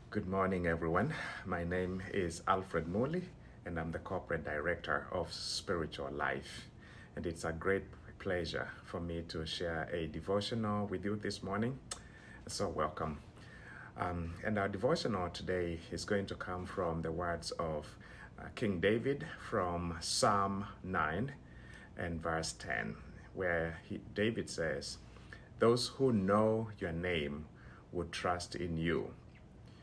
Good morning, everyone. My name is Alfred Mooley, and I'm the Corporate Director of Spiritual Life. And it's a great pleasure for me to share a devotional with you this morning. So, welcome. And our devotional today is going to come from the words of King David from Psalm 9 and verse 10, where David says, "Those who know your name will trust in you.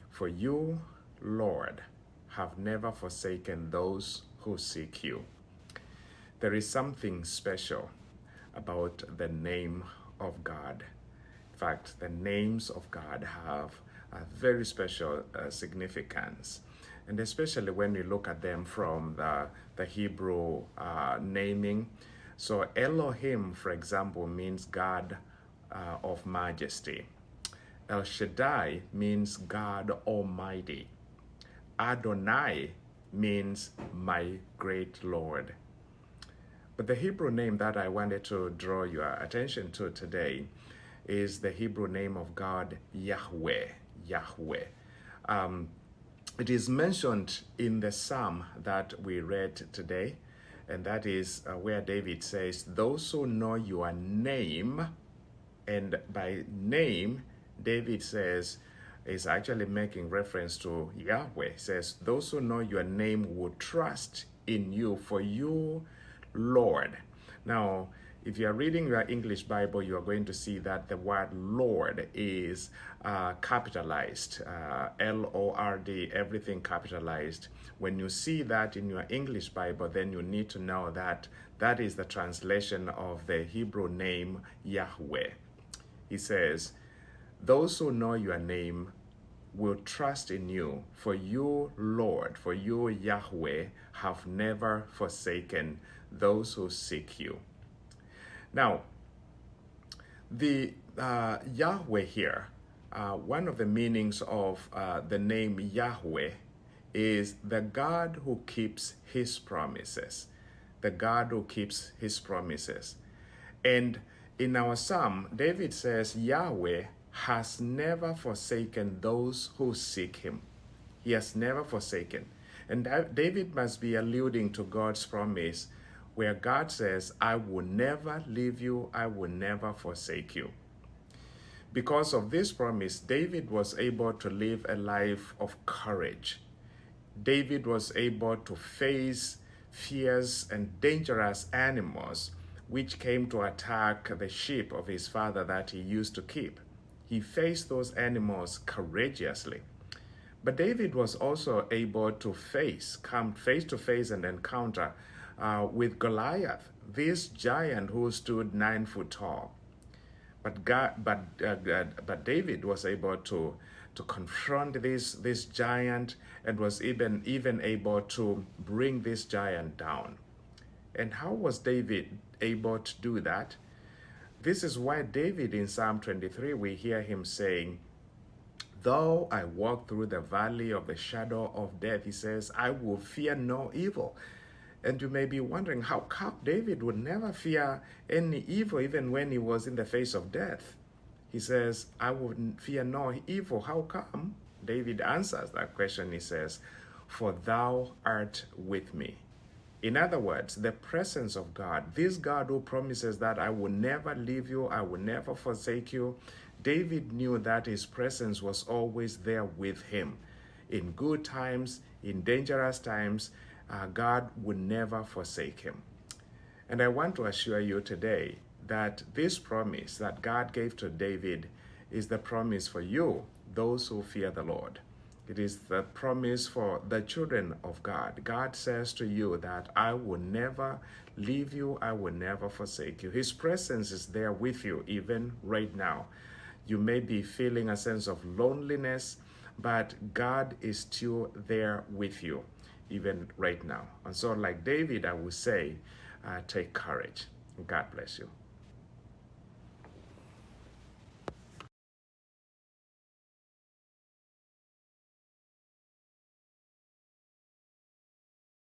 For you, Lord, have never forsaken those who seek you." There is something special about the name of God. In fact, the names of God have a very special significance. And especially when we look at them from the Hebrew naming. So Elohim, for example, means God of majesty. El Shaddai means God Almighty. Adonai means my great Lord. But the Hebrew name that I wanted to draw your attention to today is the Hebrew name of God, Yahweh. Yahweh. It is mentioned in the psalm that we read today, and that is where David says, "Those who know your name," and by name, David says, is actually making reference to Yahweh. He says, "Those who know your name will trust in you, for you, Lord." Now, if you are reading your English Bible, you are going to see that the word Lord is capitalized, Lord, everything capitalized. When you see that in your English Bible, then you need to know that that is the translation of the Hebrew name Yahweh. He says, "Those who know your name will trust in you, for you, Lord, for you, Yahweh, have never forsaken those who seek you." Now, the Yahweh here, one of the meanings of the name Yahweh is the God who keeps his promises. The God who keeps his promises. And in our psalm, David says, Yahweh has never forsaken those who seek him. He has never forsaken. And David must be alluding to God's promise where God says, "I will never leave you, I will never forsake you." Because of this promise, David was able to live a life of courage. David was able to face fierce and dangerous animals which came to attack the sheep of his father that he used to keep. He faced those animals courageously. But David was also able to come face to face and encounter with Goliath, this giant who stood 9 foot tall. But David was able to confront this giant and was even able to bring this giant down. And how was David able to do that? This is why David in Psalm 23, we hear him saying, "Though I walk through the valley of the shadow of death," he says, "I will fear no evil." And you may be wondering how come David would never fear any evil even when he was in the face of death. He says, "I will fear no evil." How come? David answers that question. He says, "For thou art with me." In other words, the presence of God, this God who promises that I will never leave you, I will never forsake you, David knew that his presence was always there with him. In good times, in dangerous times, God would never forsake him. And I want to assure you today that this promise that God gave to David is the promise for you, those who fear the Lord. It is the promise for the children of God. God says to you that I will never leave you, I will never forsake you. His presence is there with you even right now. You may be feeling a sense of loneliness, but God is still there with you even right now. And so like David, I would say, take courage. God bless you.